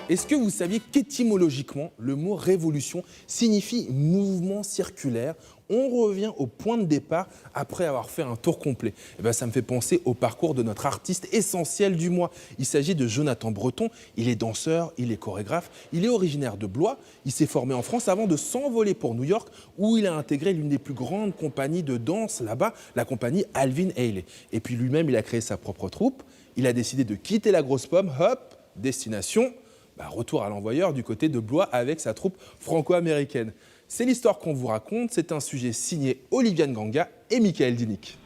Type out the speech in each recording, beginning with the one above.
Est-ce que vous saviez qu'étymologiquement, le mot révolution signifie mouvement circulaire? On revient au point de départ après avoir fait un tour complet. Et ben, ça me fait penser au parcours de notre artiste essentiel du mois. Il s'agit de Jonathan Breton. Il est danseur, il est chorégraphe, il est originaire de Blois. Il s'est formé en France avant de s'envoler pour New York où il a intégré l'une des plus grandes compagnies de danse là-bas, la compagnie Alvin Ailey. Et puis lui-même, il a créé sa propre troupe. Il a décidé de quitter la grosse pomme, hop, destination, retour à l'envoyeur du côté de Blois avec sa troupe franco-américaine. C'est l'histoire qu'on vous raconte, c'est un sujet signé Oliviane Ganga et Michael Dinic.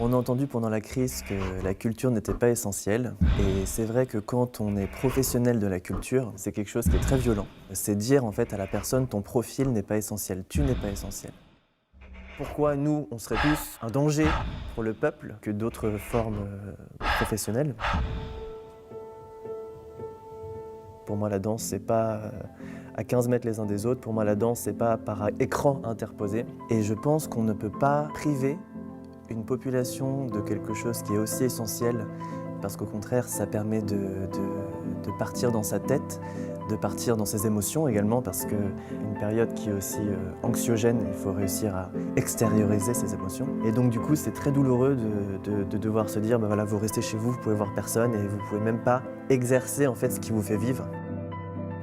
On a entendu pendant la crise que la culture n'était pas essentielle. Et c'est vrai que quand on est professionnel de la culture, c'est quelque chose qui est très violent. C'est dire en fait à la personne, ton profil n'est pas essentiel, tu n'es pas essentiel. Pourquoi nous, on serait plus un danger pour le peuple que d'autres formes professionnelles? Pour moi, la danse, c'est pas à 15 mètres les uns des autres. Pour moi, la danse, c'est pas par écran interposé. Et je pense qu'on ne peut pas priver une population de quelque chose qui est aussi essentiel, parce qu'au contraire, ça permet de partir dans sa tête, de partir dans ses émotions également, parce qu'une période qui est aussi anxiogène, il faut réussir à extérioriser ses émotions. Et donc du coup, c'est très douloureux de devoir se dire, voilà, vous restez chez vous, vous pouvez voir personne et vous pouvez même pas exercer en fait ce qui vous fait vivre.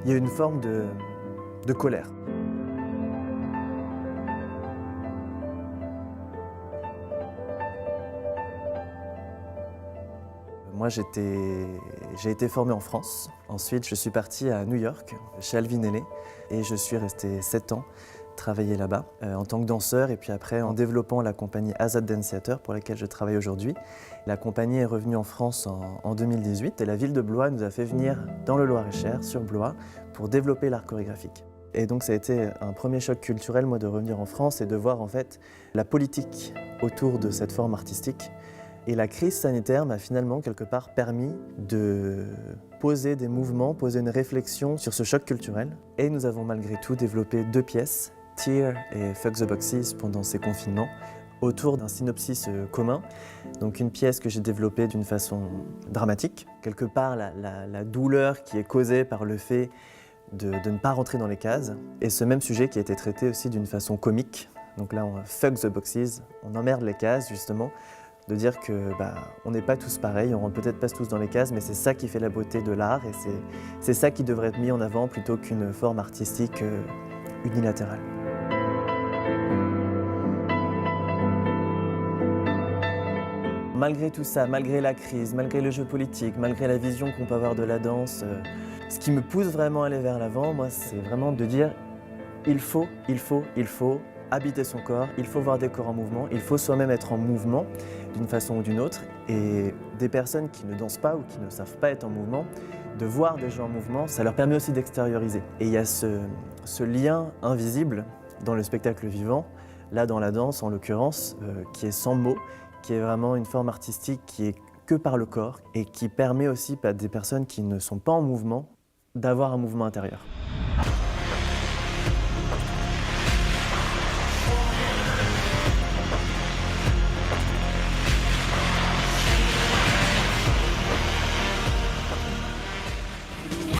Il y a une forme de colère. Moi, j'ai été formé en France. Ensuite, je suis parti à New York, chez Alvin Ailey, et je suis resté 7 ans travailler là-bas en tant que danseur, et puis après en développant la compagnie Azad Dance Theater pour laquelle je travaille aujourd'hui. La compagnie est revenue en France en 2018 et la ville de Blois nous a fait venir dans le Loir-et-Cher, sur Blois, pour développer l'art chorégraphique. Et donc ça a été un premier choc culturel, moi, de revenir en France et de voir en fait la politique autour de cette forme artistique. Et la crise sanitaire m'a finalement quelque part permis de poser des mouvements, poser une réflexion sur ce choc culturel. Et nous avons malgré tout développé 2 pièces, Tear et Fuck the Boxes, pendant ces confinements, autour d'un synopsis commun. Donc une pièce que j'ai développée d'une façon dramatique. Quelque part, la douleur qui est causée par le fait de ne pas rentrer dans les cases. Et ce même sujet qui a été traité aussi d'une façon comique. Donc là, on fuck the boxes, on emmerde les cases justement, de dire que on n'est pas tous pareils, on rentre peut-être pas tous dans les cases, mais c'est ça qui fait la beauté de l'art et c'est ça qui devrait être mis en avant plutôt qu'une forme artistique unilatérale. Malgré tout ça, malgré la crise, malgré le jeu politique, malgré la vision qu'on peut avoir de la danse, ce qui me pousse vraiment à aller vers l'avant, moi, c'est vraiment de dire il faut habiter son corps, il faut voir des corps en mouvement, il faut soi-même être en mouvement d'une façon ou d'une autre. Et des personnes qui ne dansent pas ou qui ne savent pas être en mouvement, de voir des gens en mouvement, ça leur permet aussi d'extérioriser. Et il y a ce lien invisible dans le spectacle vivant, là dans la danse en l'occurrence, qui est sans mots, qui est vraiment une forme artistique qui est que par le corps et qui permet aussi à des personnes qui ne sont pas en mouvement d'avoir un mouvement intérieur.